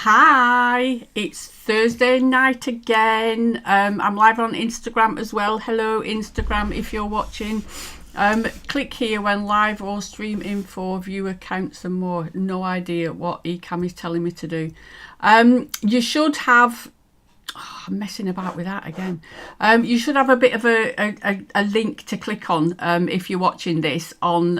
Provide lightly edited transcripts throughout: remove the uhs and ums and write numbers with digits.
Hi, it's Thursday night again. I'm live on Instagram as well. Hello Instagram, if you're watching. Click here when live or stream info, viewer counts and more. No idea what Ecamm is telling me to do. You should have... I'm messing about with that again. You should have a bit of a link to click on if you're watching this on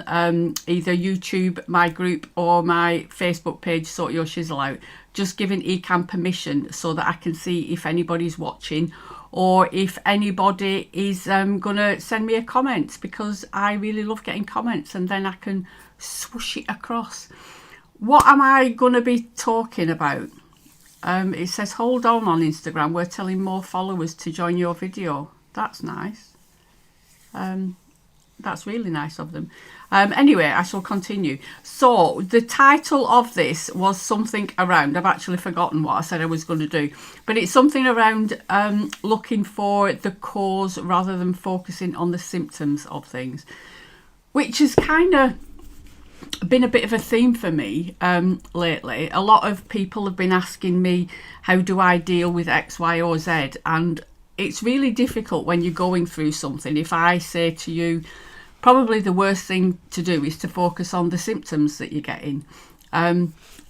either YouTube, my group, or my Facebook page, Sort Your Shizzle Out. Just giving Ecamm permission so that I can see if anybody's watching or if anybody is going to send me a comment, because I really love getting comments and then I can swoosh it across. What am I going to be talking about? It says, hold on Instagram, we're telling more followers to join your video. That's nice. That's really nice of them. Anyway, I shall continue. So the title of this was something around, I've actually forgotten what I said I was going to do, but it's something around looking for the cause rather than focusing on the symptoms of things, which is kind of been a bit of a theme for me lately. A lot of people have been asking me, how do I deal with X, Y or Z? And it's really difficult when you're going through something. If I say to you, probably the worst thing to do is to focus on the symptoms that you're getting,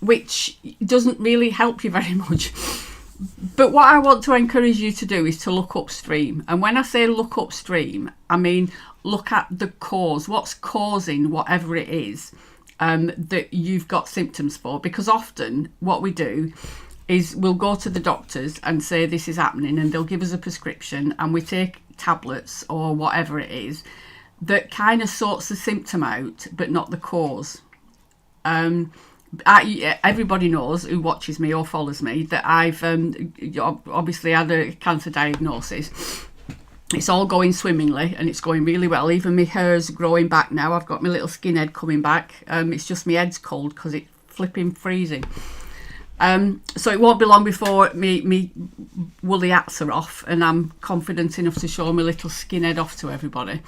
which doesn't really help you very much. But what I want to encourage you to do is to look upstream. And when I say look upstream, I mean look at the cause, what's causing whatever it is that you've got symptoms for. Because often what we do is we'll go to the doctors and say this is happening, and they'll give us a prescription and we take tablets or whatever it is that kind of sorts the symptom out but not the cause. Everybody knows who watches me or follows me that I've obviously had a cancer diagnosis. It's all going swimmingly and it's going really well. Even my hair's growing back now. I've got my little skinhead coming back. It's just my head's cold because it's flipping freezing. So it won't be long before me woolly hats are off and I'm confident enough to show my little skinhead off to everybody.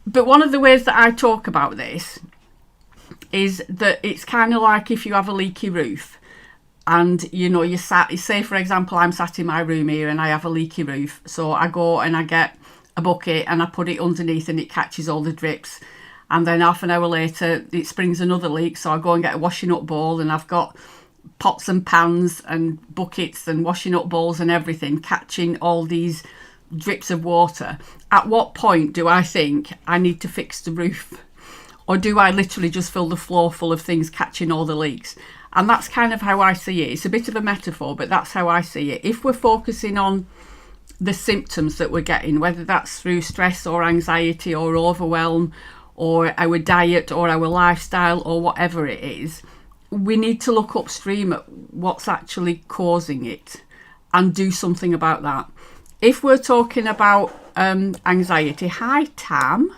But one of the ways that I talk about this is that it's kind of like if you have a leaky roof and you're sat, say for example I'm sat in my room here and I have a leaky roof, so I go and I get a bucket and I put it underneath and it catches all the drips, and then half an hour later it springs another leak, so I go and get a washing up bowl and I've got pots and pans and buckets and washing up bowls and everything catching all these drips of water. At what point do I think I need to fix the roof? Or do I literally just fill the floor full of things catching all the leaks? And that's kind of how I see it. It's a bit of a metaphor, but that's how I see it. If we're focusing on the symptoms that we're getting, whether that's through stress or anxiety or overwhelm or our diet or our lifestyle or whatever it is, we need to look upstream at what's actually causing it and do something about that. If we're talking about anxiety, hi Tam.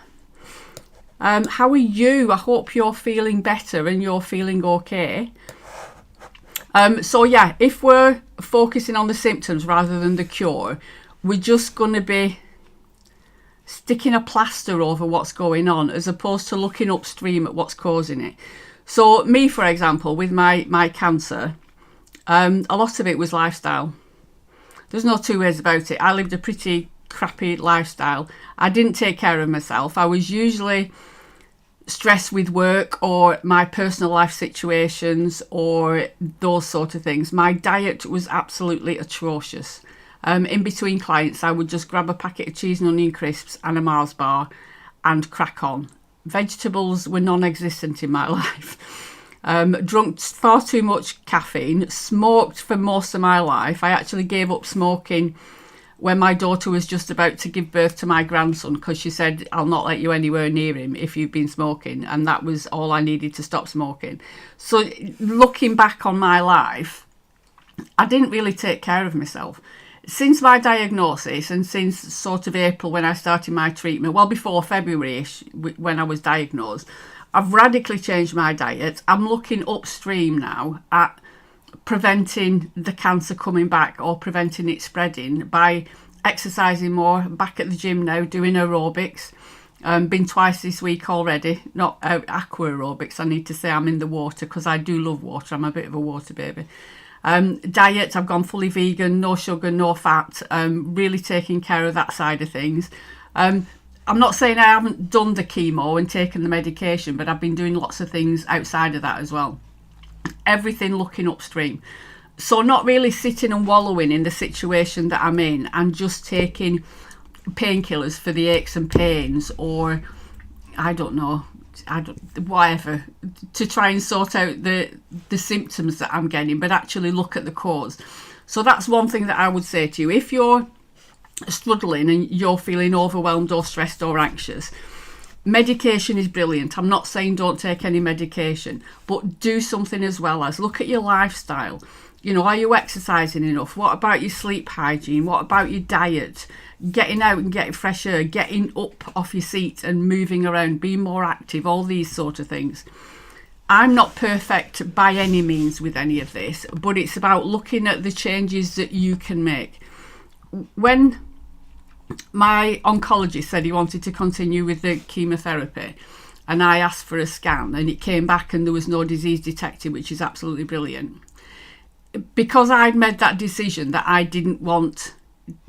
How are you? I hope you're feeling better and you're feeling okay. So yeah, if we're focusing on the symptoms rather than the cure, we're just going to be sticking a plaster over what's going on as opposed to looking upstream at what's causing it. So me, for example, with my cancer, a lot of it was lifestyle. There's no two ways about it. I lived a pretty crappy lifestyle. I didn't take care of myself. I was usually stressed with work or my personal life situations or those sort of things. My diet was absolutely atrocious. In between clients, I would just grab a packet of cheese and onion crisps and a Mars bar and crack on. Vegetables were non-existent in my life. Drunk far too much caffeine, smoked for most of my life. I actually gave up smoking when my daughter was just about to give birth to my grandson, because she said, I'll not let you anywhere near him if you've been smoking. And that was all I needed to stop smoking. So looking back on my life, I didn't really take care of myself. Since my diagnosis and since sort of April when I started my treatment, well before February-ish when I was diagnosed, I've radically changed my diet. I'm looking upstream now at preventing the cancer coming back or preventing it spreading by exercising more, back at the gym now, doing aerobics. Been twice this week already, not aqua aerobics. I need to say I'm in the water because I do love water. I'm a bit of a water baby. Diet, I've gone fully vegan, no sugar, no fat, really taking care of that side of things. I'm not saying I haven't done the chemo and taken the medication, but I've been doing lots of things outside of that as well. Everything looking upstream. So not really sitting and wallowing in the situation that I'm in and just taking painkillers for the aches and pains, or whatever, to try and sort out the symptoms that I'm getting, but actually look at the cause. So that's one thing that I would say to you. If you're struggling and you're feeling overwhelmed or stressed or anxious, medication is brilliant. I'm not saying don't take any medication, but do something as well as look at your lifestyle. Are you exercising enough? What about your sleep hygiene? What about your diet? Getting out and getting fresh air, getting up off your seat and moving around, being more active, all these sort of things. I'm not perfect by any means with any of this, but it's about looking at the changes that you can make. When my oncologist said he wanted to continue with the chemotherapy, and I asked for a scan, and it came back and there was no disease detected, which is absolutely brilliant. Because I'd made that decision that I didn't want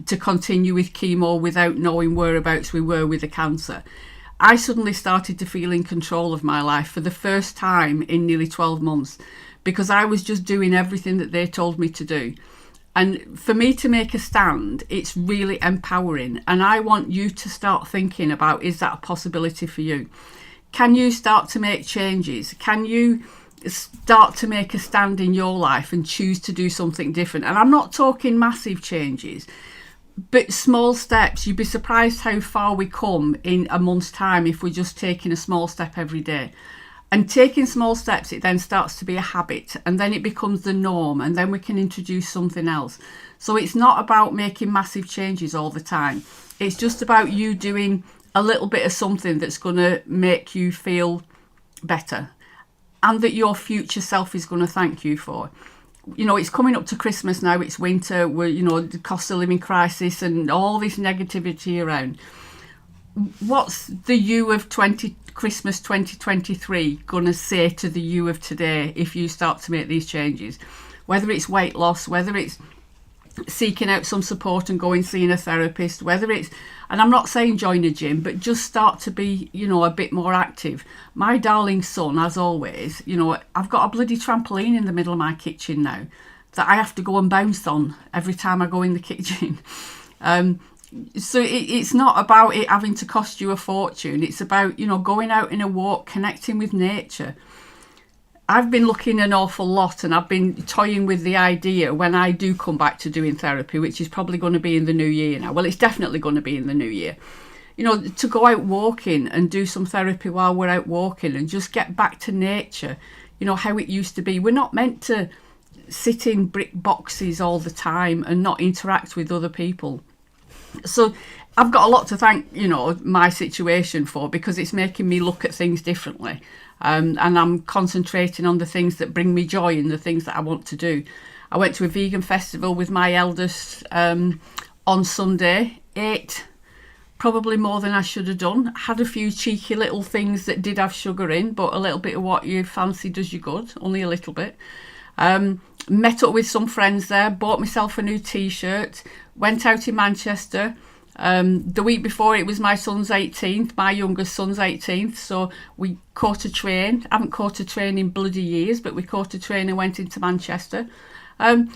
to continue with chemo without knowing whereabouts we were with the cancer, I suddenly started to feel in control of my life for the first time in nearly 12 months, because I was just doing everything that they told me to do. And for me to make a stand, it's really empowering. And I want you to start thinking about, is that a possibility for you? Can you start to make changes? Can you start to make a stand in your life and choose to do something different? And I'm not talking massive changes, but small steps. You'd be surprised how far we come in a month's time if we're just taking a small step every day. And taking small steps, it then starts to be a habit, and then it becomes the norm, and then we can introduce something else. So it's not about making massive changes all the time. It's just about you doing a little bit of something that's going to make you feel better, and that your future self is going to thank you for. It's coming up to Christmas now, it's winter, the cost of living crisis and all this negativity around. What's the you of Christmas 2023 going to say to the you of today if you start to make these changes? Whether it's weight loss, whether it's seeking out some support and going seeing a therapist, whether it's, and I'm not saying join a gym, but just start to be, a bit more active. My darling son, as always, I've got a bloody trampoline in the middle of my kitchen now that I have to go and bounce on every time I go in the kitchen. So it's not about it having to cost you a fortune. It's about, going out in a walk, connecting with nature. I've been looking an awful lot, and I've been toying with the idea when I do come back to doing therapy, which is probably going to be in the new year now. Well, it's definitely going to be in the new year. To go out walking and do some therapy while we're out walking and just get back to nature, how it used to be. We're not meant to sit in brick boxes all the time and not interact with other people. So I've got a lot to thank, my situation for, because it's making me look at things differently. And I'm concentrating on the things that bring me joy and the things that I want to do. I went to a vegan festival with my eldest on Sunday, ate probably more than I should have done. Had a few cheeky little things that did have sugar in, but a little bit of what you fancy does you good, only a little bit. Met up with some friends there, bought myself a new t-shirt, went out in Manchester. The week before it was my son's 18th, my youngest son's 18th, so we caught a train. I haven't caught a train in bloody years, but we caught a train and went into Manchester.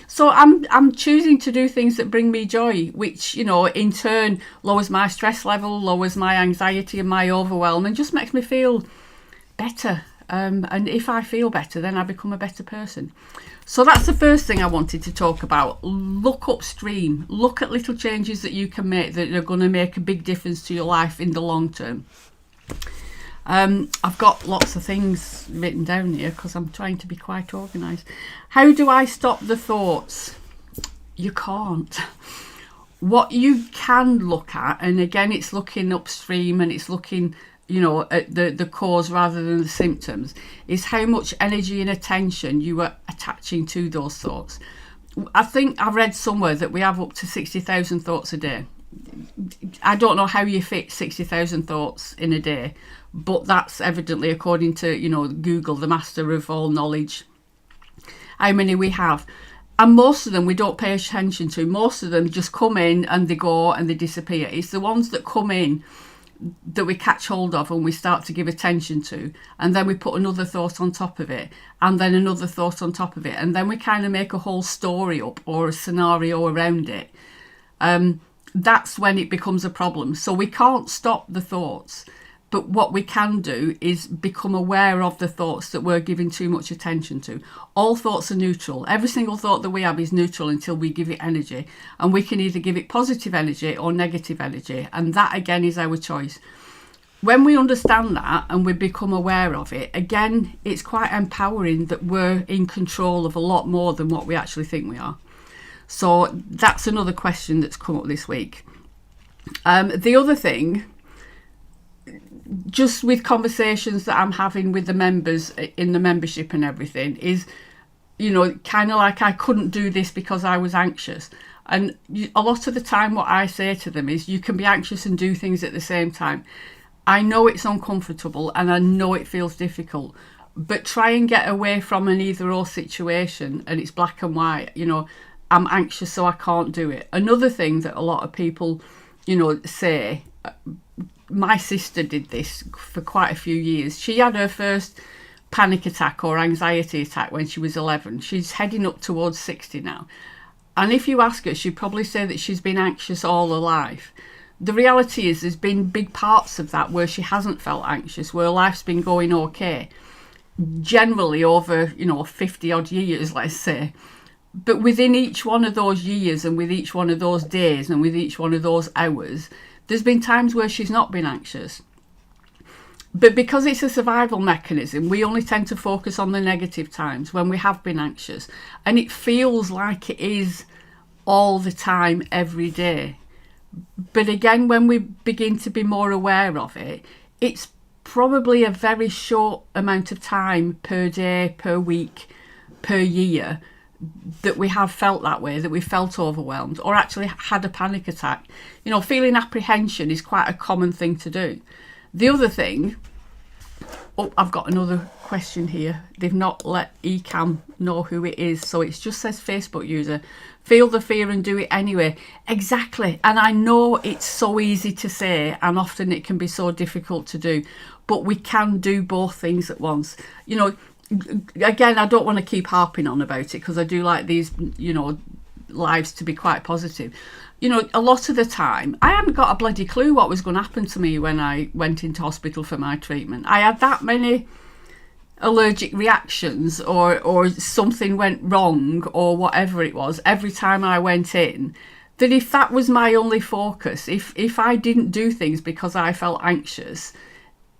So I'm choosing to do things that bring me joy, which, in turn lowers my stress level, lowers my anxiety and my overwhelm, and just makes me feel better. And if I feel better, then I become a better person. So that's the first thing I wanted to talk about. Look upstream. Look at little changes that you can make that are going to make a big difference to your life in the long term. I've got lots of things written down here because I'm trying to be quite organised. How do I stop the thoughts? You can't. What you can look at, and again, it's looking upstream and it's looking, at the cause rather than the symptoms, is how much energy and attention you are attaching to those thoughts. I think I read somewhere that we have up to 60,000 thoughts a day. I don't know how you fit 60,000 thoughts in a day, but that's evidently, according to, Google, the master of all knowledge, how many we have. And most of them we don't pay attention to. Most of them just come in and they go and they disappear. It's the ones that come in that we catch hold of and we start to give attention to, and then we put another thought on top of it, and then another thought on top of it, and then we kind of make a whole story up or a scenario around it. That's when it becomes a problem. So we can't stop the thoughts, but what we can do is become aware of the thoughts that we're giving too much attention to. All thoughts are neutral. Every single thought that we have is neutral until we give it energy, and we can either give it positive energy or negative energy, and that again is our choice. When we understand that and we become aware of it, again, it's quite empowering that we're in control of a lot more than what we actually think we are. So that's another question that's come up this week. The other thing, just with conversations that I'm having with the members in the membership and everything, is, kind of like, I couldn't do this because I was anxious. And a lot of the time what I say to them is, you can be anxious and do things at the same time. I know it's uncomfortable and I know it feels difficult, but try and get away from an either or situation, and it's black and white. I'm anxious so I can't do it. Another thing that a lot of people say, my sister did this for quite a few years. She had her first panic attack or anxiety attack when she was 11. She's heading up towards 60 now. And if you ask her, she'd probably say that she's been anxious all her life. The reality is there's been big parts of that where she hasn't felt anxious, where life's been going okay, generally over, 50 odd years, let's say. But within each one of those years and with each one of those days and with each one of those hours, there's been times where she's not been anxious. But because it's a survival mechanism, we only tend to focus on the negative times when we have been anxious. And it feels like it is all the time, every day. But again, when we begin to be more aware of it, it's probably a very short amount of time per day, per week, per year that we have felt that way, that we felt overwhelmed or actually had a panic attack. Feeling apprehension is quite a common thing to do. The other thing, I've got another question here. They've not let Ecam know who it is, so it just says Facebook user. Feel the fear and do it anyway. Exactly. And I know it's so easy to say, and often it can be so difficult to do, but we can do both things at once. Again, I don't want to keep harping on about it because I do like these, lives to be quite positive. A lot of the time, I hadn't got a bloody clue what was going to happen to me when I went into hospital for my treatment. I had that many allergic reactions or something went wrong or whatever it was every time I went in, that if that was my only focus, if I didn't do things because I felt anxious,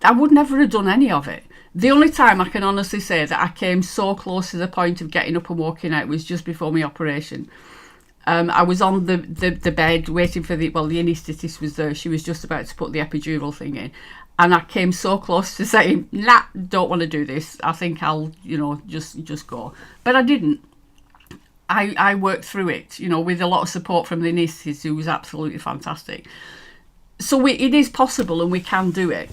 I would never have done any of it. The only time I can honestly say that I came so close to the point of getting up and walking out was just before my operation. I was on the bed waiting for the anaesthetist was there. She was just about to put the epidural thing in. And I came so close to saying, nah, don't want to do this. I think I'll, just go. But I didn't. I worked through it, with a lot of support from the anaesthetist, who was absolutely fantastic. So it is possible and we can do it.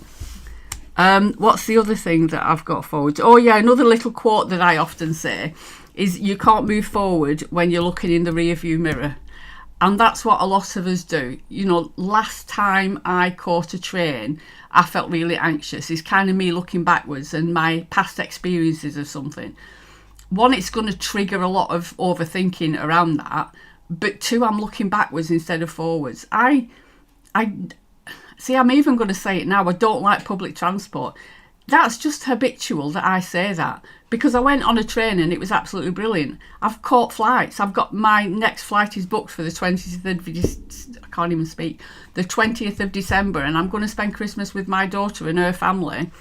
What's the other thing that I've got forward? Oh yeah, another little quote that I often say is, you can't move forward when you're looking in the rear view mirror. And that's what a lot of us do. Last time I caught a train, I felt really anxious. It's kind of me looking backwards and my past experiences of something. One, it's going to trigger a lot of overthinking around that. But two, I'm looking backwards instead of forwards. See, I'm even going to say it now. I don't like public transport. That's just habitual that I say that, because I went on a train and it was absolutely brilliant. I've caught flights. I've got my next flight is booked for the 20th of I can't even speak. The 20th of December, and I'm going to spend Christmas with my daughter and her family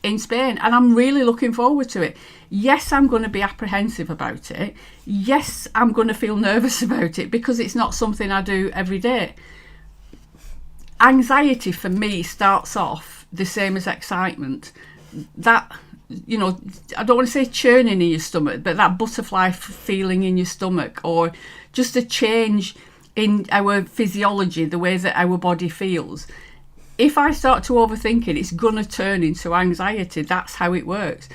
in Spain, and I'm really looking forward to it. Yes, I'm going to be apprehensive about it. Yes, I'm going to feel nervous about it because it's not something I do every day. Anxiety for me starts off the same as excitement. That, I don't want to say churning in your stomach, but that butterfly feeling in your stomach, or just a change in our physiology, the way that our body feels. If I start to overthink it, it's going to turn into anxiety. That's how it works.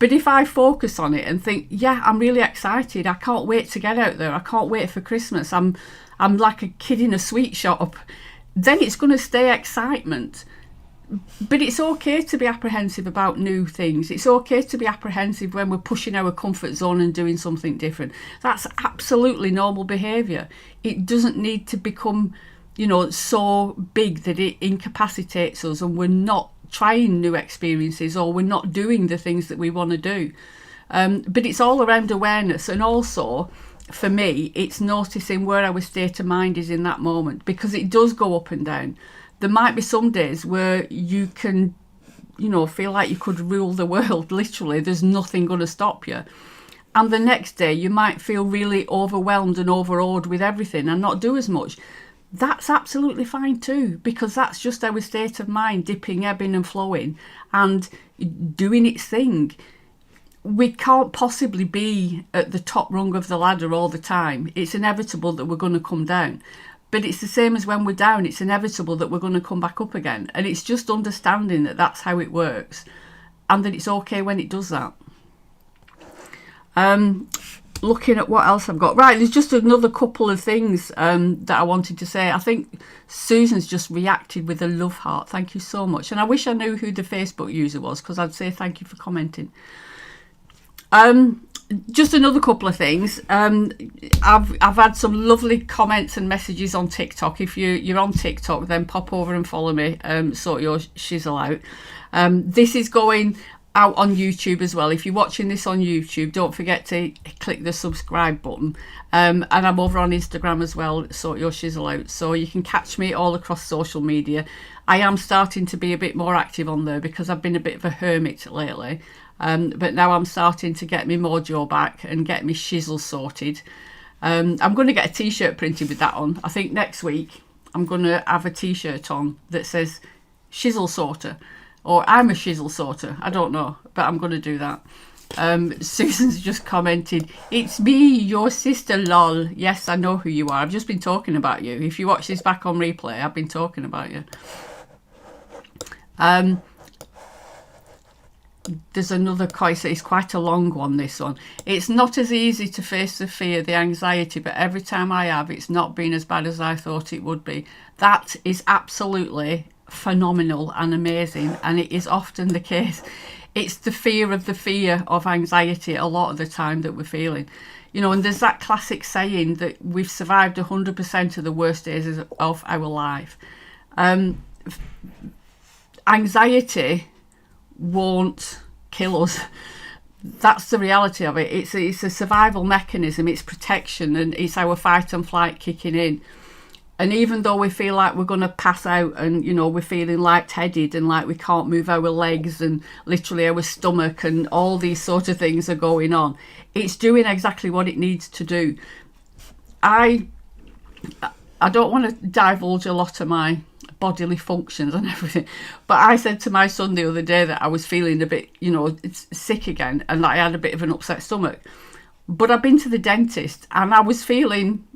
But if I focus on it and think, yeah, I'm really excited, I can't wait to get out there, I can't wait for Christmas, I'm like a kid in a sweet shop, then it's going to stay excitement. But it's okay to be apprehensive about new things. It's okay to be apprehensive when we're pushing our comfort zone and doing something different. That's absolutely normal behaviour. It doesn't need to become, so big that it incapacitates us and we're not trying new experiences or we're not doing the things that we want to do. But it's all around awareness, and also for me it's noticing where our state of mind is in that moment, because it does go up and down. There might be some days where you can feel like you could rule the world, literally there's nothing going to stop you, and the next day you might feel really overwhelmed and overawed with everything and not do as much. That's absolutely fine too, because that's just our state of mind dipping, ebbing and flowing and doing its thing. We can't possibly be at the top rung of the ladder all the time. It's inevitable that we're going to come down. But it's the same as when we're down, it's inevitable that we're going to come back up again. And it's just understanding that that's how it works and that it's okay when it does that. Looking at what else I've got. Right, there's just another couple of things that I wanted to say. I think Susan's just reacted with a love heart. Thank you so much. And I wish I knew who the Facebook user was, because I'd say thank you for commenting. Just another couple of things. I've had some lovely comments and messages on TikTok. If you're on TikTok, then pop over and follow me. Sort your shizzle out. This is going out on YouTube as well. If you're watching this on YouTube, don't forget to click the subscribe button. And I'm over on Instagram as well, sort your shizzle out. So you can catch me all across social media. I am starting to be a bit more active on there because I've been a bit of a hermit lately. But now I'm starting to get my mojo back and get my shizzle sorted. I'm going to get a t-shirt printed with that on. I think next week I'm going to have a t-shirt on that says shizzle sorter, or I'm a shizzle sorter. I don't know, but I'm going to do that. Susan's just commented, it's me, your sister, lol. Yes, I know who you are. I've just been talking about you. If you watch this back on replay, I've been talking about you. There's another quote. It's quite a long one, this one. It's not as easy to face the fear, the anxiety, but every time I have, it's not been as bad as I thought it would be. That is absolutely phenomenal and amazing, and it is often the case. It's the fear of anxiety a lot of the time that we're feeling. And there's that classic saying that we've survived 100% of the worst days of our life. Anxiety won't kill us. That's the reality of it. It's a survival mechanism, it's protection, and it's our fight and flight kicking in. And even though we feel like we're going to pass out and we're feeling lightheaded and like we can't move our legs and literally our stomach and all these sort of things are going on, it's doing exactly what it needs to do. I don't want to divulge a lot of my bodily functions and everything, but I said to my son the other day that I was feeling a bit sick again and that I had a bit of an upset stomach. But I've been to the dentist and I was feeling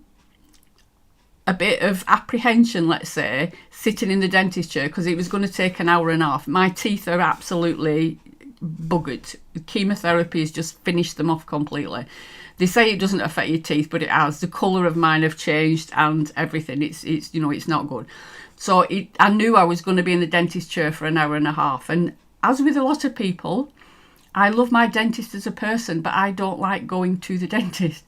a bit of apprehension, let's say, sitting in the dentist chair, because it was going to take an hour and a half. My teeth are absolutely buggered. Chemotherapy has just finished them off completely. They say it doesn't affect your teeth, but it has. The colour of mine have changed and everything. It's not good. So I knew I was going to be in the dentist chair for an hour and a half. And as with a lot of people, I love my dentist as a person, but I don't like going to the dentist.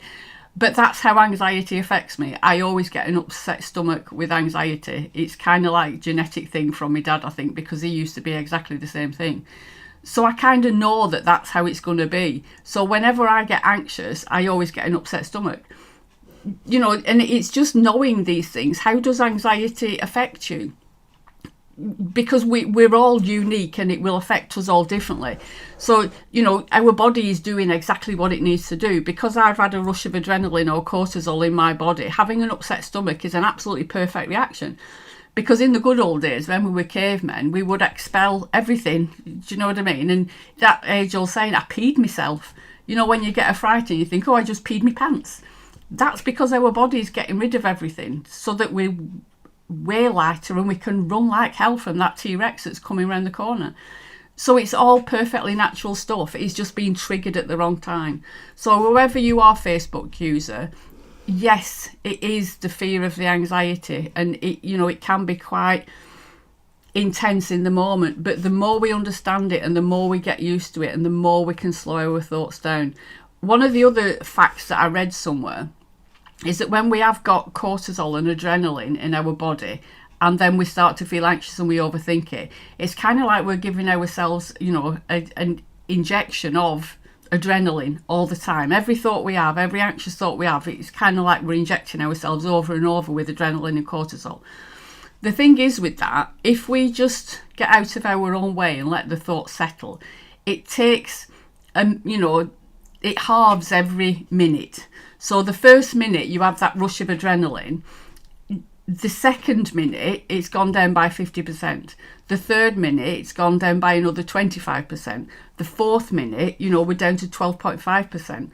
But that's how anxiety affects me. I always get an upset stomach with anxiety. It's kind of like a genetic thing from my dad, I think, because he used to be exactly the same thing. So I kind of know that that's how it's going to be. So whenever I get anxious, I always get an upset stomach. And it's just knowing these things. How does anxiety affect you? Because we're all unique and it will affect us all differently. So, our body is doing exactly what it needs to do. Because I've had a rush of adrenaline or cortisol in my body, having an upset stomach is an absolutely perfect reaction. Because in the good old days, when we were cavemen, we would expel everything. Do you know what I mean? And that age-old saying, I peed myself. When you get a fright and you think, oh, I just peed my pants. That's because our body is getting rid of everything so that we're way lighter and we can run like hell from that T-Rex that's coming around the corner. So it's all perfectly natural stuff. It's just being triggered at the wrong time. So whoever you are, Facebook user, yes, it is the fear of the anxiety, and it can be quite intense in the moment, but the more we understand it and the more we get used to it and the more we can slow our thoughts down. One of the other facts that I read somewhere is that when we have got cortisol and adrenaline in our body and then we start to feel anxious and we overthink it, it's kind of like we're giving ourselves, an injection of adrenaline all the time. Every thought we have, every anxious thought we have, it's kind of like we're injecting ourselves over and over with adrenaline and cortisol. The thing is with that, if we just get out of our own way and let the thoughts settle, it takes, it halves every minute. So the first minute you have that rush of adrenaline, the second minute it's gone down by 50%. The third minute it's gone down by another 25%. The fourth minute, we're down to 12.5%.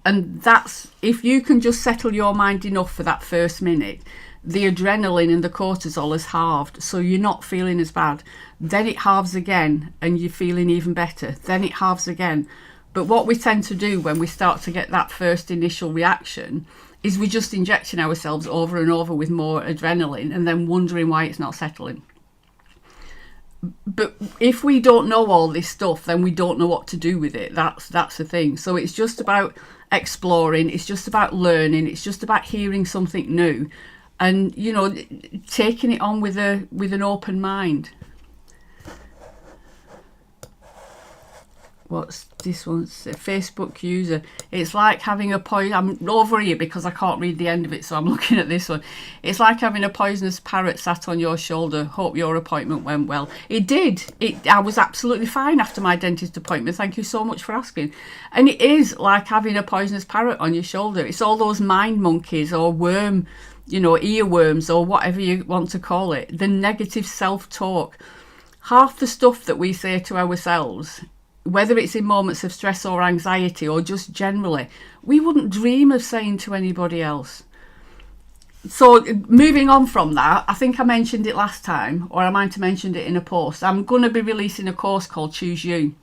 And that's, if you can just settle your mind enough for that first minute, the adrenaline and the cortisol is halved, so you're not feeling as bad. Then it halves again and you're feeling even better. Then it halves again. But what we tend to do when we start to get that first initial reaction is we're just injecting ourselves over and over with more adrenaline and then wondering why it's not settling. But if we don't know all this stuff, then we don't know what to do with it. That's the thing. So it's just about exploring, it's just about learning, it's just about hearing something new and taking it on with an open mind. What's this one's a Facebook user? It's like having a poison. I'm over here because I can't read the end of it, so I'm looking at this one. It's like having a poisonous parrot sat on your shoulder. Hope your appointment went well. It did. I was absolutely fine after my dentist appointment. Thank you so much for asking. And it is like having a poisonous parrot on your shoulder. It's all those mind monkeys or worm, earworms or whatever you want to call it. The negative self-talk. Half the stuff that we say to ourselves, whether it's in moments of stress or anxiety or just generally, we wouldn't dream of saying to anybody else. So moving on from that, I think I mentioned it last time, or I might have mentioned it in a post. I'm going to be releasing a course called Choose You.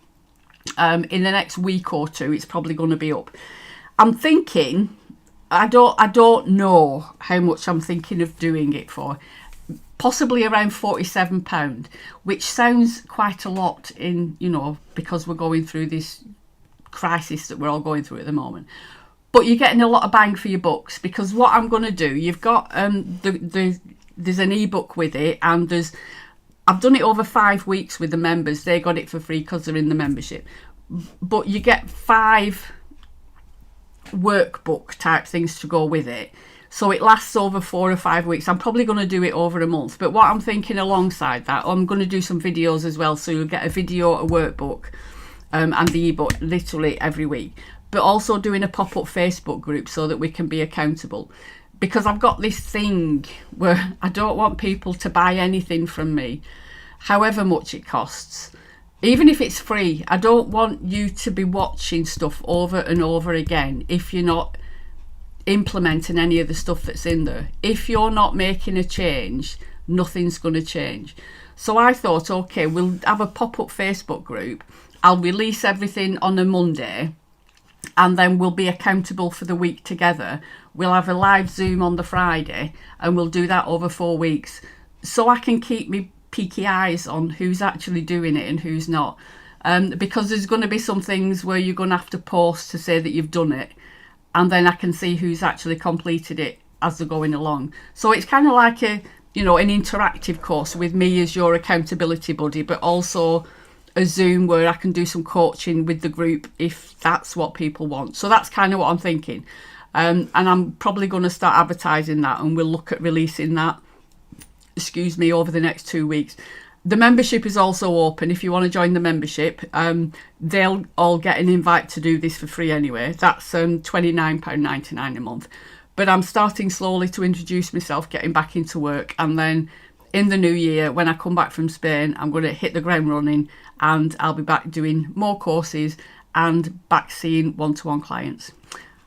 In the next week or two, it's probably going to be up. I'm thinking, I don't know how much I'm thinking of doing it for. Possibly around £47, which sounds quite a lot because we're going through this crisis that we're all going through at the moment. But you're getting a lot of bang for your bucks, because what I'm going to do, you've got there's an ebook with it, and I've done it over 5 weeks with the members. They got it for free because they're in the membership. But you get 5 workbook type things to go with it. So it lasts over 4 or 5 weeks. I'm probably going to do it over a month. But what I'm thinking alongside that, I'm going to do some videos as well. So you'll get a video, a workbook, and the ebook literally every week. But also doing a pop-up Facebook group so that we can be accountable. Because I've got this thing where I don't want people to buy anything from me, however much it costs. Even if it's free, I don't want you to be watching stuff over and over again if you're not implementing any of the stuff that's in there. If you're not making a change, nothing's going to change. So I thought, okay, we'll have a pop-up Facebook group. I'll release everything on a Monday, and then we'll be accountable for the week together. We'll have a live Zoom on the Friday, and we'll do that over 4 weeks, so I can keep me peaky eyes on who's actually doing it and who's not. Because there's going to be some things where you're going to have to post to say that you've done it, and then I can see who's actually completed it as they're going along. So it's kind of like an interactive course with me as your accountability buddy, but also a Zoom where I can do some coaching with the group if that's what people want. So that's kind of what I'm thinking. And I'm probably going to start advertising that, and we'll look at releasing that, over the next 2 weeks. The membership is also open. If you want to join the membership, they'll all get an invite to do this for free anyway. That's £29.99 a month. But I'm starting slowly to introduce myself, getting back into work. And then in the new year, when I come back from Spain, I'm going to hit the ground running, and I'll be back doing more courses and back seeing one-to-one clients.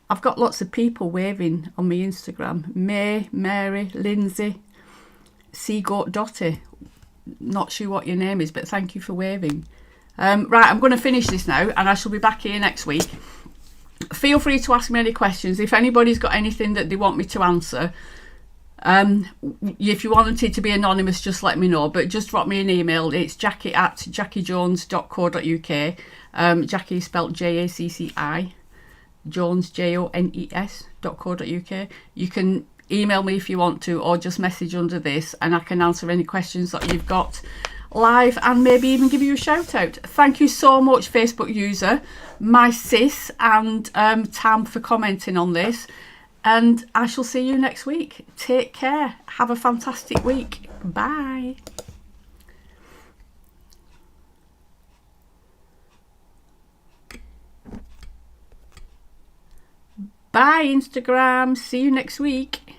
I've got lots of people waving on my Instagram. May, Mary, Lindsay, Seagoat Dotty. Not sure what your name is, but thank you for waving. Right, I'm going to finish this now, and I shall be back here next week. Feel free to ask me any questions. If anybody's got anything that they want me to answer, if you wanted it to be anonymous, just let me know, but just drop me an email. It's jackie@jackiejones.co.uk. Jackie is spelled Jacci, Jones Jones.co.uk. You can email me if you want to, or just message under this, and I can answer any questions that you've got live, and maybe even give you a shout out. Thank you so much, Facebook user, my sis, and Tam, for commenting on this. And I shall see you next week. Take care. Have a fantastic week. Bye. Bye, Instagram. See you next week.